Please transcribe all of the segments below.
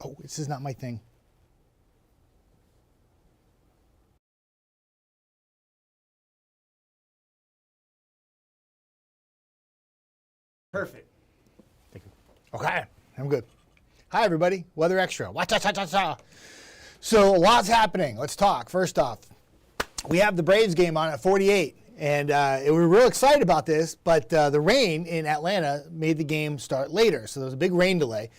Oh, this is not my thing. Perfect. Okay, I'm good. Hi, everybody. Weather Extra. Wa-cha-cha-cha-cha. So, a lot's happening. Let's talk. First off, we have the Braves game on at 48, and we were real excited about this, but the rain in Atlanta made the game start later, so there was a big rain delay.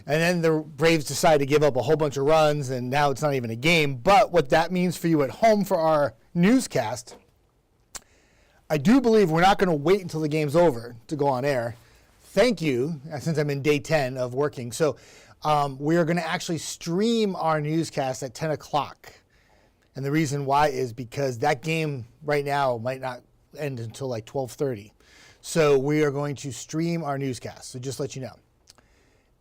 And then the Braves decided to give up a whole bunch of runs, and now it's not even a game. But what that means for you at home for our newscast, I do believe we're not going to wait until the game's over to go on air. Thank you, since I'm in day 10 of working. So we are going to actually stream our newscast at 10 o'clock. And the reason why is because that game right now might not end until like 12:30. So we are going to stream our newscast. So just let you know.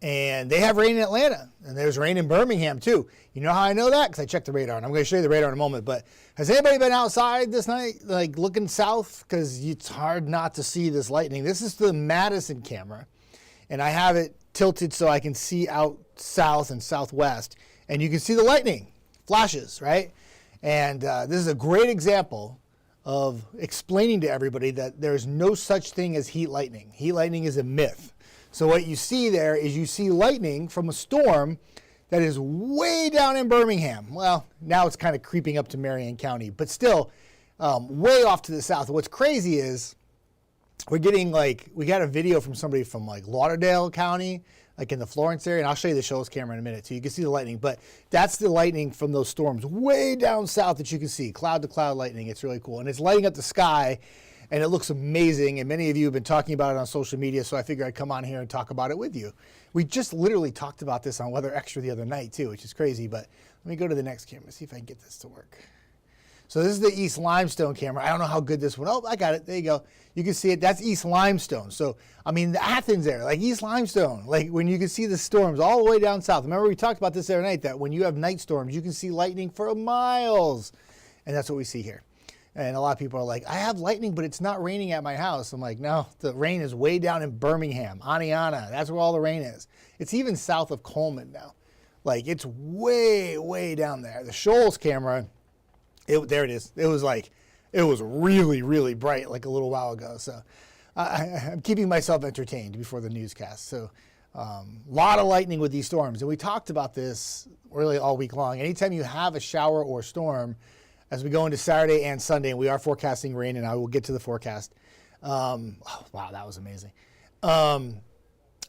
And they have rain in Atlanta, and there's rain in Birmingham too. You know how I know that? Because I checked the radar, and I'm going to show you the radar in a moment. But has anybody been outside this night, like looking south? Because it's hard not to see this lightning. This is the Madison camera, and I have it tilted so I can see out south and southwest, and you can see the lightning flashes, right? And this is a great example of explaining to everybody that there's no such thing as heat lightning. Heat lightning is a myth. So what you see there is you see lightning from a storm that is way down in Birmingham. Well, now it's kind of creeping up to Marion County, but still way off to the south. What's crazy is we're getting we got a video from somebody from like Lauderdale County, like in the Florence area, and I'll show you the show's camera in a minute so you can see the lightning. But that's the lightning from those storms way down south that you can see, cloud to cloud lightning. It's really cool, and it's lighting up the sky. And it looks amazing, and many of you have been talking about it on social media, so I figured I'd come on here and talk about it with you. We just literally talked about this on Weather Extra the other night, too, which is crazy, but let me go to the next camera, see if I can get this to work. So this is the East Limestone camera. I don't know how good this one, oh, I got it, there you go. You can see it, that's East Limestone. So, I mean, the Athens area, like East Limestone, like when you can see the storms all the way down south. Remember we talked about this the other night, that when you have night storms, you can see lightning for miles, and that's what we see here. And a lot of people are like, I have lightning, but it's not raining at my house. I'm like, no, the rain is way down in Birmingham, Aniana. That's where all the rain is. It's even south of Coleman now. Like, it's way, way down there. The Shoals camera, there it is. It was really, really bright like a little while ago. So I'm keeping myself entertained before the newscast. So a lot of lightning with these storms. And we talked about this really all week long. Anytime you have a shower or storm, as we go into Saturday and Sunday, and we are forecasting rain, and I will get to the forecast. Oh, wow, that was amazing. There's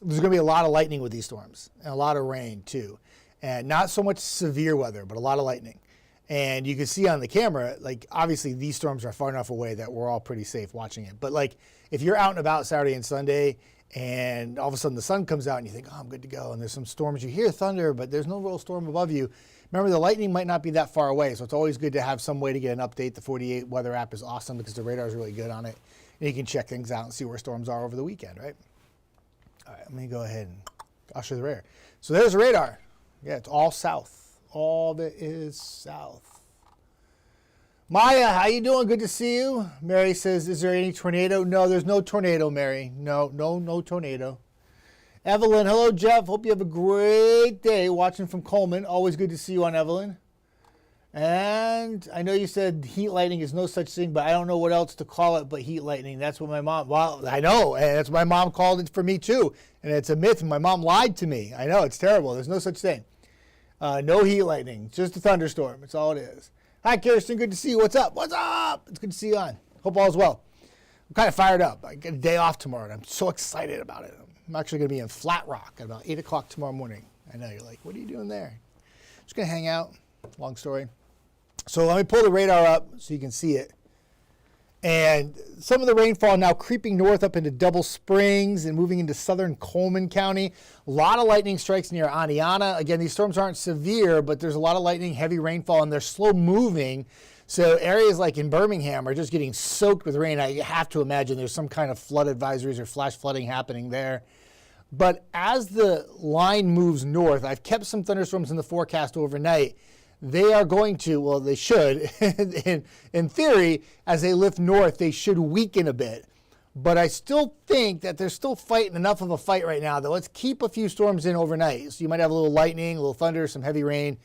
going to be a lot of lightning with these storms, and a lot of rain, too. And not so much severe weather, but a lot of lightning. And you can see on the camera, like, obviously these storms are far enough away that we're all pretty safe watching it. But, like, if you're out and about Saturday and Sunday, and all of a sudden the sun comes out, and you think, oh, I'm good to go, and there's some storms, you hear thunder, but there's no real storm above you. Remember, the lightning might not be that far away, so it's always good to have some way to get an update. The 48 weather app is awesome because the radar is really good on it. And you can check things out and see where storms are over the weekend, right? All right, let me go ahead and I'll show you the radar. So there's the radar. Yeah, it's all south. All that is south. Maya, how you doing? Good to see you. Mary says, is there any tornado? No, there's no tornado, Mary. No tornado. Evelyn, hello, Jeff. Hope you have a great day watching from Coleman. Always good to see you on Evelyn. And I know you said heat lightning is no such thing, but I don't know what else to call it but heat lightning. That's what my mom, well, I know, and that's what my mom called it for me too. And it's a myth, and my mom lied to me. I know, it's terrible. There's no such thing. No heat lightning, just a thunderstorm. That's all it is. Hi, Kirsten. Good to see you. What's up? What's up? It's good to see you on. Hope all is well. I'm kind of fired up. I get a day off tomorrow, and I'm so excited about it. I'm actually going to be in Flat Rock at about 8 o'clock tomorrow morning. I know, you're like, what are you doing there? Just going to hang out. Long story. So let me pull the radar up so you can see it. And some of the rainfall now creeping north up into Double Springs and moving into southern Coleman County. A lot of lightning strikes near Aniana. Again, these storms aren't severe, but there's a lot of lightning, heavy rainfall, and they're slow moving. So areas like in Birmingham are just getting soaked with rain. I have to imagine there's some kind of flood advisories or flash flooding happening there. But as the line moves north, I've kept some thunderstorms in the forecast overnight. They are going to, well, they should, in theory, as they lift north, they should weaken a bit. But I still think that they're still fighting enough of a fight right now that let's keep a few storms in overnight. So you might have a little lightning, a little thunder, some heavy rain.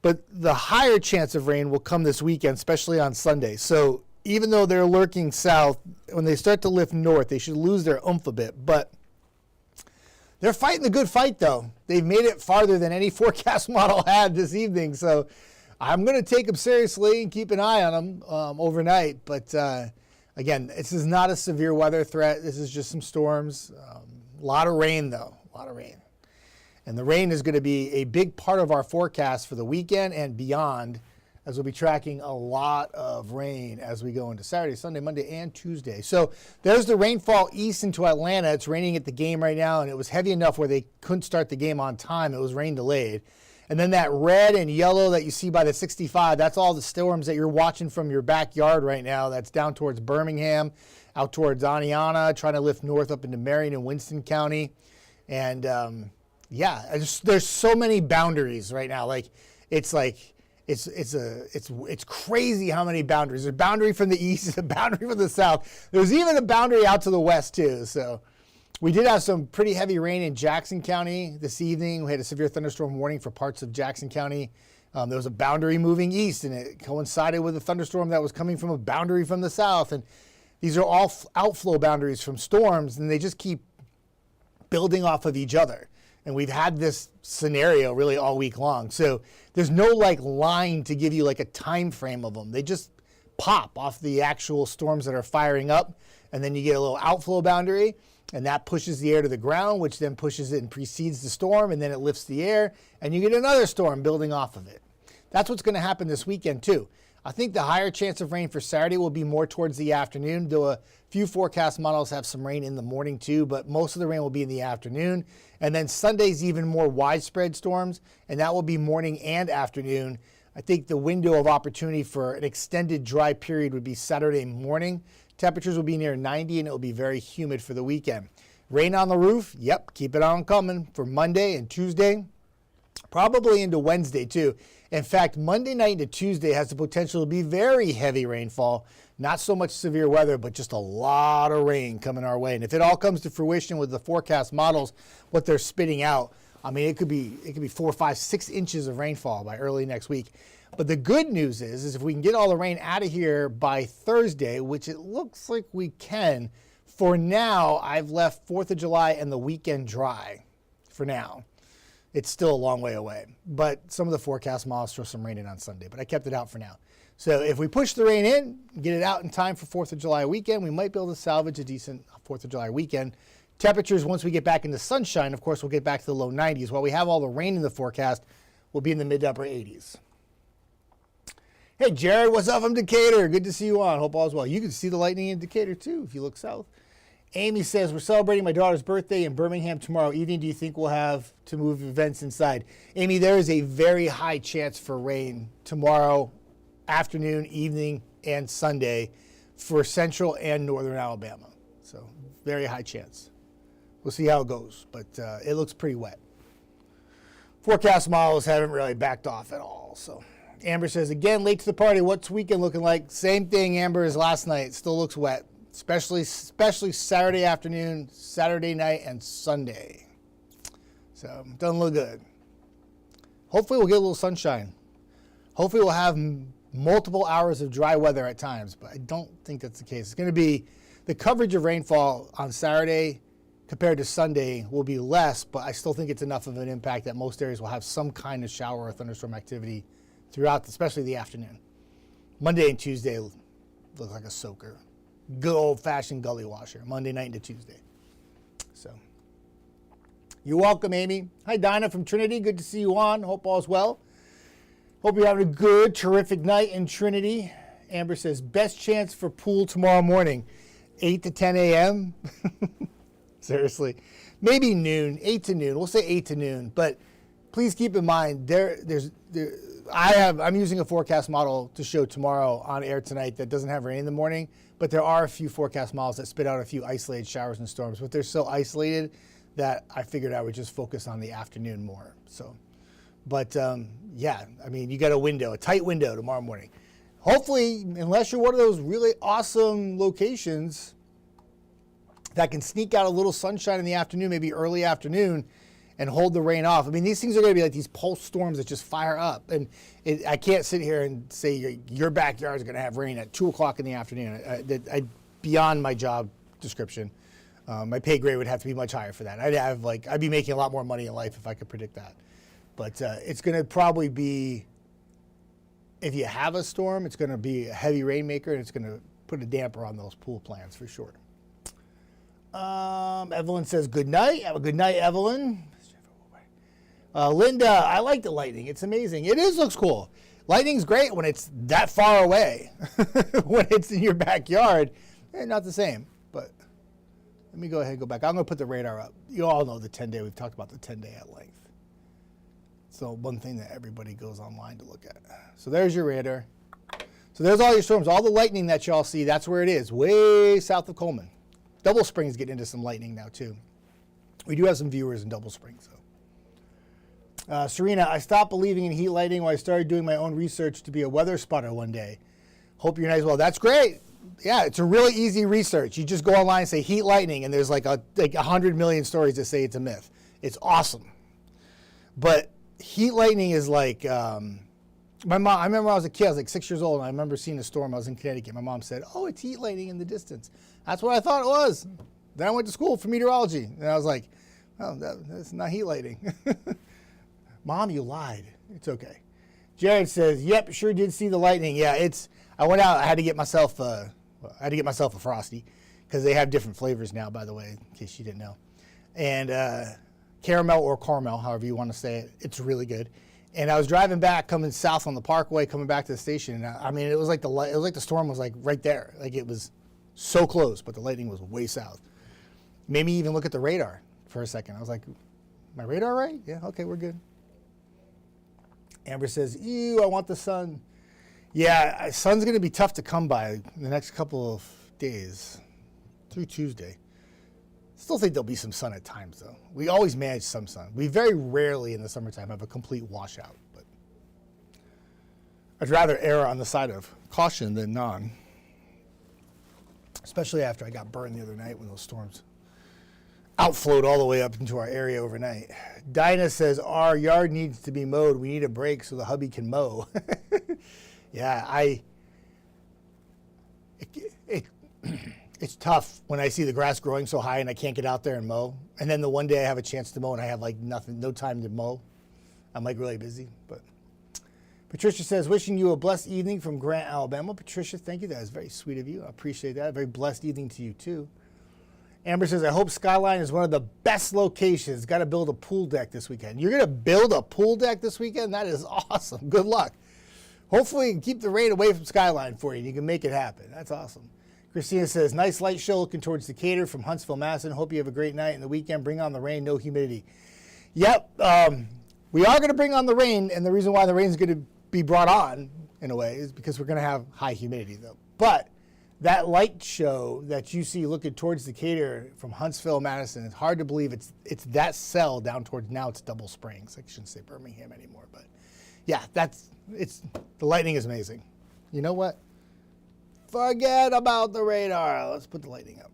But the higher chance of rain will come this weekend, especially on Sunday. So even though they're lurking south, when they start to lift north, they should lose their oomph a bit. But they're fighting the good fight, though. They've made it farther than any forecast model had this evening. So I'm going to take them seriously and keep an eye on them overnight. But again, this is not a severe weather threat. This is just some storms. A lot of rain, though. A lot of rain. And the rain is going to be a big part of our forecast for the weekend and beyond, as we'll be tracking a lot of rain as we go into Saturday, Sunday, Monday, and Tuesday. So there's the rainfall east into Atlanta. It's raining at the game right now, and it was heavy enough where they couldn't start the game on time. It was rain delayed. And then that red and yellow that you see by the 65, that's all the storms that you're watching from your backyard right now. That's down towards Birmingham, out towards Aniana, trying to lift north up into Marion and Winston County. And there's so many boundaries right now. It's crazy how many boundaries. There's a boundary from the east, a boundary from the south. There's even a boundary out to the west too. So we did have some pretty heavy rain in Jackson County this evening. We had a severe thunderstorm warning for parts of Jackson County. There was a boundary moving east, and it coincided with a thunderstorm that was coming from a boundary from the south. And these are all outflow boundaries from storms, and they just keep building off of each other. And we've had this scenario really all week long. So there's no line to give you a time frame of them. They just pop off the actual storms that are firing up. And then you get a little outflow boundary, and that pushes the air to the ground, which then pushes it and precedes the storm, and then it lifts the air, and you get another storm building off of it. That's what's going to happen this weekend too. I think the higher chance of rain for Saturday will be more towards the afternoon, though a few forecast models have some rain in the morning too, but most of the rain will be in the afternoon. And then Sunday's even more widespread storms, and that will be morning and afternoon. I think the window of opportunity for an extended dry period would be Saturday morning. Temperatures will be near 90, and it will be very humid for the weekend. Rain on the roof, yep, keep it on coming for Monday and Tuesday, probably into Wednesday too. In fact, Monday night into Tuesday has the potential to be very heavy rainfall. Not so much severe weather, but just a lot of rain coming our way. And if it all comes to fruition with the forecast models, what they're spitting out, I mean, it could be 4, 5, 6 inches of rainfall by early next week. But the good news is if we can get all the rain out of here by Thursday, which it looks like we can, for now, I've left 4th of July and the weekend dry for now. It's still a long way away, but some of the forecast models throw some rain in on Sunday, but I kept it out for now. So if we push the rain in, get it out in time for 4th of July weekend, we might be able to salvage a decent 4th of July weekend. Temperatures, once we get back into sunshine, of course, we'll get back to the low 90s. While we have all the rain in the forecast, we'll be in the mid to upper 80s. Hey, Jared, what's up from Decatur? Good to see you on. Hope all is well. You can see the lightning in Decatur, too, if you look south. Amy says, we're celebrating my daughter's birthday in Birmingham tomorrow evening. Do you think we'll have to move events inside? Amy, there is a very high chance for rain tomorrow afternoon, evening, and Sunday for central and northern Alabama. So very high chance. We'll see how it goes, but it looks pretty wet. Forecast models haven't really backed off at all. So Amber says, again, late to the party. What's weekend looking like? Same thing, Amber, as last night. Still looks wet. Especially Saturday afternoon, Saturday night, and Sunday. So, doesn't look good. Hopefully we'll get a little sunshine. Hopefully we'll have multiple hours of dry weather at times, but I don't think that's the case. It's going to be, the coverage of rainfall on Saturday compared to Sunday will be less, but I still think it's enough of an impact that most areas will have some kind of shower or thunderstorm activity throughout, especially the afternoon. Monday and Tuesday look like a soaker. Good old-fashioned gully washer, Monday night into Tuesday. So, you're welcome, Amy. Hi, Dinah from Trinity. Good to see you on. Hope all's well. Hope you're having a good, terrific night in Trinity. Amber says, best chance for pool tomorrow morning, 8 to 10 a.m. Seriously. Maybe noon, 8 to noon. We'll say 8 to noon. But please keep in mind, I'm using a forecast model to show tomorrow on air tonight that doesn't have rain in the morning, but there are a few forecast models that spit out a few isolated showers and storms, but they're so isolated that I figured I would just focus on the afternoon more. So, but yeah, I mean, you got a tight window tomorrow morning. Hopefully, unless you're one of those really awesome locations, that can sneak out a little sunshine in the afternoon, maybe early afternoon, and hold the rain off. I mean, these things are going to be like these pulse storms that just fire up. And I can't sit here and say your backyard is going to have rain at 2 o'clock in the afternoon. Beyond my job description. My pay grade would have to be much higher for that. I'd be making a lot more money in life if I could predict that. But it's going to probably be, if you have a storm, it's going to be a heavy rainmaker, and it's going to put a damper on those pool plans for sure. Evelyn says, good night. Have a good night, Evelyn. Linda, I like the lightning. It's amazing. It looks cool. Lightning's great when it's that far away. When it's in your backyard, not the same. But let me go ahead and go back. I'm going to put the radar up. You all know the 10-day. We've talked about the 10-day at length. So one thing that everybody goes online to look at. So there's your radar. So there's all your storms. All the lightning that y'all see, that's where it is, way south of Coleman. Double Springs getting into some lightning now, too. We do have some viewers in Double Springs, though. Serena, I stopped believing in heat lightning when I started doing my own research to be a weather spotter one day. Hope you're nice. Well, that's great. Yeah, it's a really easy research. You just go online and say heat lightning, and there's like 100 million stories that say it's a myth. It's awesome. But heat lightning is like, my mom, I remember when I was a kid, I was like 6 years old, and I remember seeing a storm. I was in Connecticut. My mom said, oh, it's heat lightning in the distance. That's what I thought it was. Then I went to school for meteorology, and I was like, oh, that's not heat lightning. Mom, you lied. It's okay. Jared says, yep, sure did see the lightning. Yeah, I went out. I had to get myself a Frosty, because they have different flavors now, by the way, in case you didn't know. And caramel or caramel, however you want to say it. It's really good. And I was driving back, coming south on the Parkway, coming back to the station. And I mean, it was like the storm was like right there. Like it was so close, but the lightning was way south. Made me even look at the radar for a second. I was like, my radar right? Yeah, okay, we're good. Amber says, ew, I want the sun. Yeah, sun's going to be tough to come by in the next couple of days through Tuesday. Still think there'll be some sun at times, though. We always manage some sun. We very rarely in the summertime have a complete washout, but I'd rather err on the side of caution than none, especially after I got burned the other night when those storms outflowed all the way up into our area overnight. Dinah says, our yard needs to be mowed. We need a break so the hubby can mow. Yeah, it's tough when I see the grass growing so high and I can't get out there and mow. And then the one day I have a chance to mow and I have like no time to mow. I'm like really busy. But Patricia says, wishing you a blessed evening from Grant, Alabama. Patricia, thank you. That is very sweet of you. I appreciate that. A very blessed evening to you too. Amber says, I hope Skyline is one of the best locations. Got to build a pool deck this weekend. You're going to build a pool deck this weekend? That is awesome. Good luck. Hopefully you can keep the rain away from Skyline for you and you can make it happen. That's awesome. Christina says, nice light show looking towards Decatur from Huntsville, Madison. Hope you have a great night and the weekend. Bring on the rain, no humidity. Yep, we are going to bring on the rain, and the reason why the rain is going to be brought on, in a way, is because we're going to have high humidity, though. But that light show that you see looking towards Decatur from Huntsville, Madison, it's hard to believe it's that cell down towards, now it's Double Springs. I shouldn't say Birmingham anymore, but yeah, the lightning is amazing. You know what? Forget about the radar. Let's put the lightning up.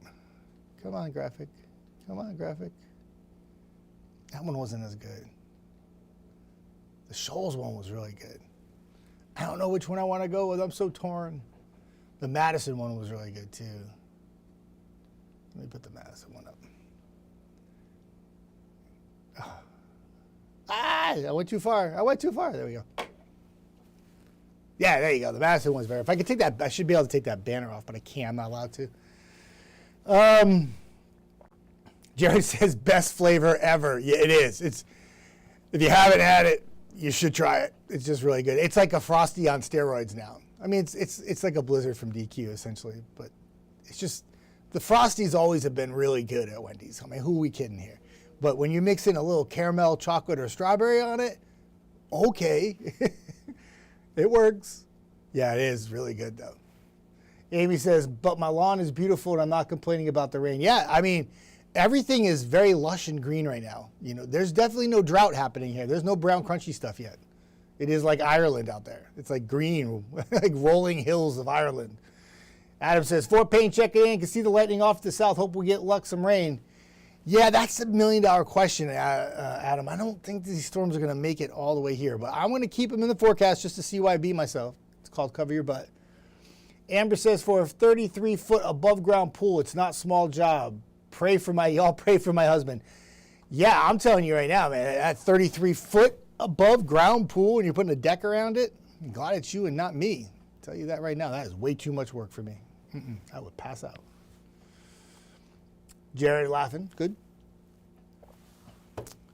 Come on, graphic. Come on, graphic. That one wasn't as good. The Shoals one was really good. I don't know which one I want to go with. I'm so torn. The Madison one was really good, too. Let me put the Madison one up. I went too far. There we go. Yeah, there you go. The Madison one's better. If I could take that, I should be able to take that banner off, but I can't. I'm not allowed to. Jared says, best flavor ever. Yeah, it is. If you haven't had it, you should try it. It's just really good. It's like a Frosty on steroids now. I mean, it's like a Blizzard from DQ, essentially. But it's just, the Frosties always have been really good at Wendy's. I mean, who are we kidding here? But when you mix in a little caramel, chocolate, or strawberry on it, okay. It works. Yeah, it is really good, though. Amy says, but my lawn is beautiful and I'm not complaining about the rain. Yeah, I mean, everything is very lush and green right now. You know, there's definitely no drought happening here. There's no brown crunchy stuff yet. It is like Ireland out there. It's like green, like rolling hills of Ireland. Adam says, Fort Payne checking in. Can see the lightning off to the south. Hope we get luck, some rain. Yeah, that's $1 million question, Adam. I don't think these storms are going to make it all the way here, but I'm going to keep them in the forecast just to CYB myself. It's called Cover Your Butt. Amber says, for a 33-foot above ground pool, it's not small job. Y'all pray for my husband. Yeah, I'm telling you right now, man, that 33-foot above ground pool and you're putting a deck around it, I'm glad it's you and not me. I'll tell you that right now. That is way too much work for me. I would pass out. Jared laughing. Good.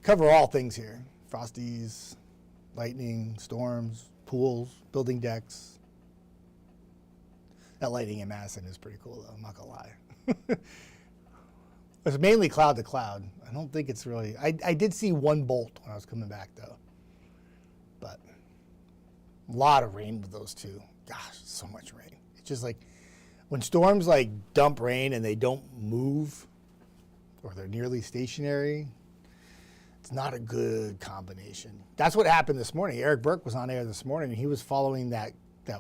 Cover all things here. Frosties, lightning, storms, pools, building decks. That lightning in Madison is pretty cool, though. I'm not going to lie. It's mainly cloud to cloud. I don't think it's really... I did see one bolt when I was coming back, though. But a lot of rain with those two. Gosh, so much rain. It's just like when storms like dump rain and they don't move or they're nearly stationary, it's not a good combination. That's what happened this morning. Eric Burke was on air this morning, and he was following that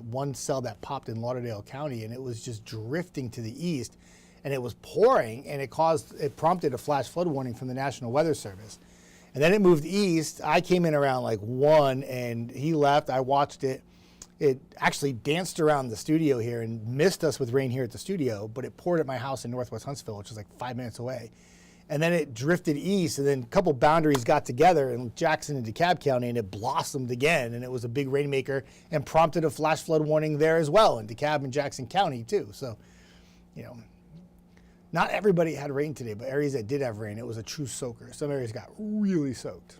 one cell that popped in Lauderdale County, and it was just drifting to the east, and it was pouring, and it prompted a flash flood warning from the National Weather Service. And then it moved east. I came in around like 1, and he left. I watched it. It actually danced around the studio here and missed us with rain here at the studio, but it poured at my house in Northwest Huntsville, which is like 5 minutes away. And then it drifted east, and then a couple boundaries got together in Jackson and DeKalb County, and it blossomed again, and it was a big rainmaker and prompted a flash flood warning there as well in DeKalb and Jackson County too. So, not everybody had rain today, but areas that did have rain, it was a true soaker. Some areas got really soaked.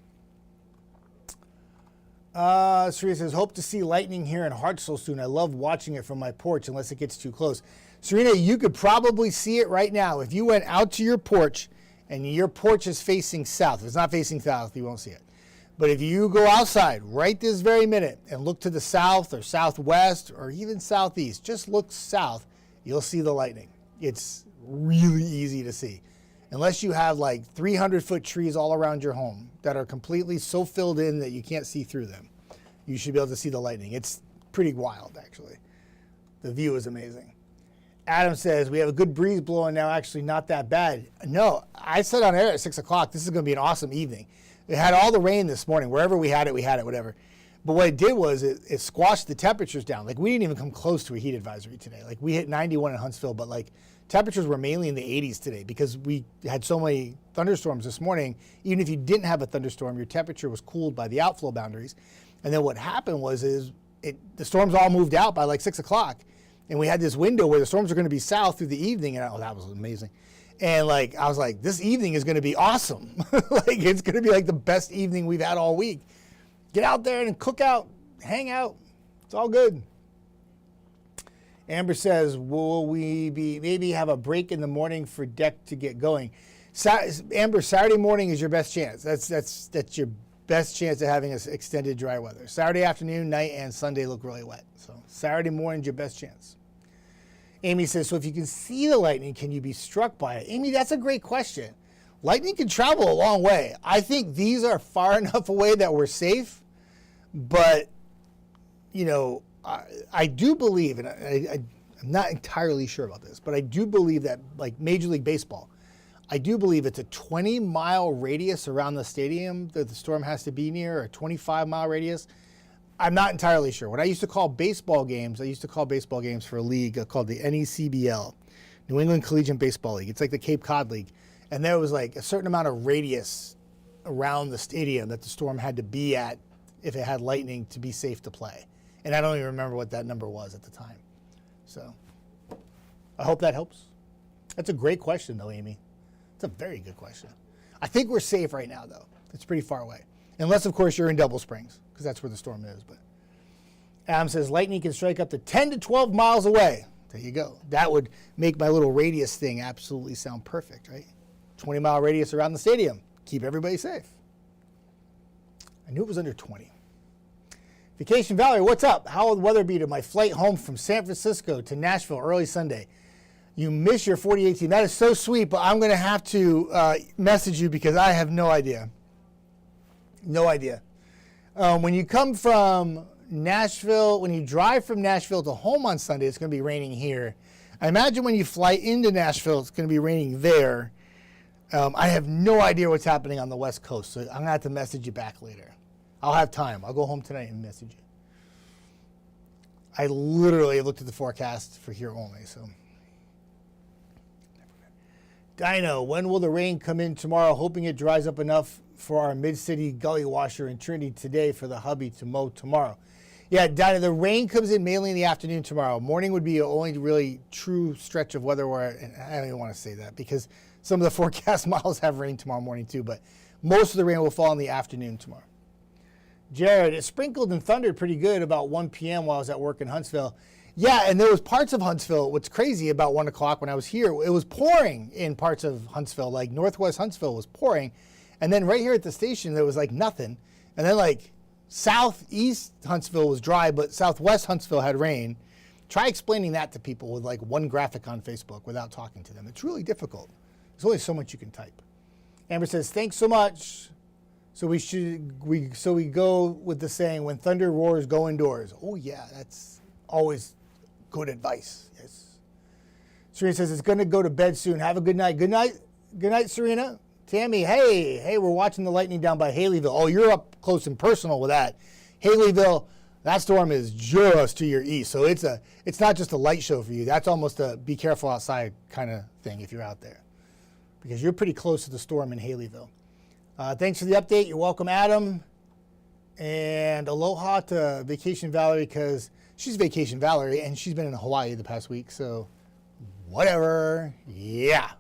Serena says, hope to see lightning here in Hartselle soon. I love watching it from my porch unless it gets too close. Serena, you could probably see it right now. If you went out to your porch and your porch is facing south, if it's not facing south, you won't see it. But if you go outside right this very minute and look to the south or southwest or even southeast, just look south, you'll see the lightning. It's really easy to see. Unless you have like 300-foot trees all around your home that are completely so filled in that you can't see through them, you should be able to see the lightning. It's pretty wild, actually. The view is amazing. Adam says, we have a good breeze blowing now, actually not that bad. No, I said on air at 6 o'clock, this is going to be an awesome evening. It had all the rain this morning. Wherever we had it, whatever. But what it did was it squashed the temperatures down. Like, we didn't even come close to a heat advisory today. Like, we hit 91 in Huntsville, but like temperatures were mainly in the 80s today because we had so many thunderstorms this morning. Even if you didn't have a thunderstorm, your temperature was cooled by the outflow boundaries. And then what happened was the storms all moved out by like 6 o'clock. And we had this window where the storms were going to be south through the evening. And that was amazing. And like, I was like, this evening is going to be awesome. Like, it's going to be like the best evening we've had all week. Get out there and cook out, hang out. It's all good. Amber says, will we maybe have a break in the morning for deck to get going? Amber, Saturday morning is your best chance. That's your best chance of having extended dry weather. Saturday afternoon, night, and Sunday look really wet. So Saturday morning's your best chance. Amy says, so if you can see the lightning, can you be struck by it? Amy, that's a great question. Lightning can travel a long way. I think these are far enough away that we're safe, but, I do believe, and I'm not entirely sure about this, but I do believe that, like Major League Baseball, I do believe it's a 20-mile radius around the stadium that the storm has to be near, or a 25-mile radius. I'm not entirely sure. When I used to call baseball games for a league called the NECBL, New England Collegiate Baseball League. It's like the Cape Cod League. And there was like a certain amount of radius around the stadium that the storm had to be at if it had lightning to be safe to play. And I don't even remember what that number was at the time. So I hope that helps. That's a great question, though, Amy. It's a very good question. I think we're safe right now, though. It's pretty far away. Unless, of course, you're in Double Springs, because that's where the storm is. But Adam says lightning can strike up to 10 to 12 miles away. There you go. That would make my little radius thing absolutely sound perfect, right? 20-mile radius around the stadium. Keep everybody safe. I knew it was under 20. Vacation Valerie, what's up? How will the weather be to my flight home from San Francisco to Nashville early Sunday? You miss your 4018. That is so sweet, but I'm going to have to message you because I have no idea. No idea. When you come from Nashville, when you drive from Nashville to home on Sunday, it's going to be raining here. I imagine when you fly into Nashville, it's going to be raining there. I have no idea what's happening on the West Coast, so I'm going to have to message you back later. I'll have time. I'll go home tonight and message you. I literally looked at the forecast for here only, so. Dino, when will the rain come in tomorrow? Hoping it dries up enough for our mid-city gully washer in Trinity today for the hubby to mow tomorrow. Yeah, Dino, the rain comes in mainly in the afternoon tomorrow. Morning would be the only really true stretch of weather where, I don't even want to say that because some of the forecast models have rain tomorrow morning too, but most of the rain will fall in the afternoon tomorrow. Jared, it sprinkled and thundered pretty good about 1 p.m. while I was at work in Huntsville. Yeah, and there was parts of Huntsville. What's crazy about 1 o'clock when I was here, it was pouring in parts of Huntsville, like northwest Huntsville was pouring. And then right here at the station, there was like nothing. And then like southeast Huntsville was dry, but southwest Huntsville had rain. Try explaining that to people with like one graphic on Facebook without talking to them. It's really difficult. There's only so much you can type. Amber says, thanks so much. So we go with the saying, when thunder roars, go indoors. Oh yeah, that's always good advice. Yes. Serena says it's going to go to bed soon. Have a good night. Good night. Good night, Serena. Tammy, hey, we're watching the lightning down by Haleyville. Oh, you're up close and personal with that. Haleyville, that storm is just to your east. So it's not just a light show for you. That's almost a be careful outside kind of thing if you're out there. Because you're pretty close to the storm in Haleyville. Thanks for the update. You're welcome, Adam. And aloha to Vacation Valerie because she's Vacation Valerie, and she's been in Hawaii the past week, so whatever. Yeah.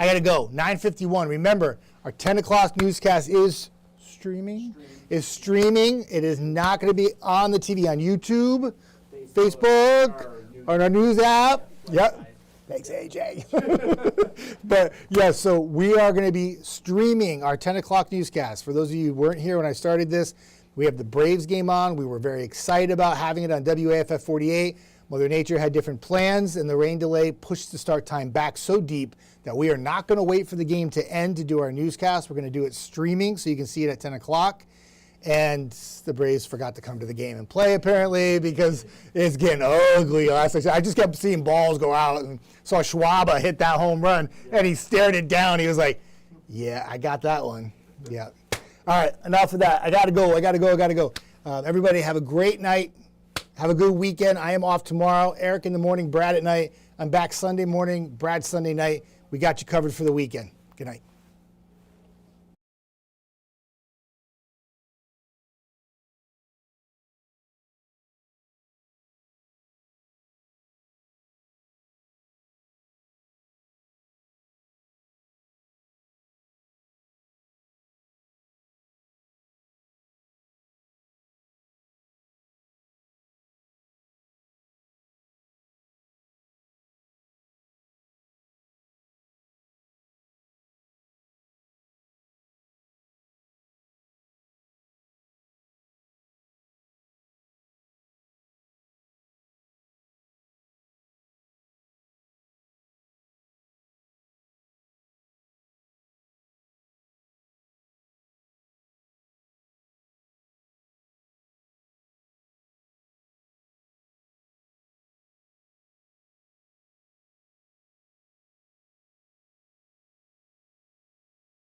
I got to go. 9:51. Remember, our 10 o'clock newscast is streaming. It is not going to be on the TV, on YouTube, Facebook, or our news app. Yep. Thanks, AJ. But, yeah, so we are going to be streaming our 10 o'clock newscast. For those of you who weren't here when I started this, we have the Braves game on. We were very excited about having it on WAFF 48. Mother Nature had different plans, and the rain delay pushed the start time back so deep that we are not going to wait for the game to end to do our newscast. We're going to do it streaming so you can see it at 10 o'clock. And the Braves forgot to come to the game and play, apparently, because it's getting ugly. I just kept seeing balls go out and saw Schwaba hit that home run, and he stared it down. He was like, yeah, I got that one. Yeah. All right, enough of that. I got to go. Everybody have a great night. Have a good weekend. I am off tomorrow. Eric in the morning, Brad at night. I'm back Sunday morning, Brad Sunday night. We got you covered for the weekend. Good night.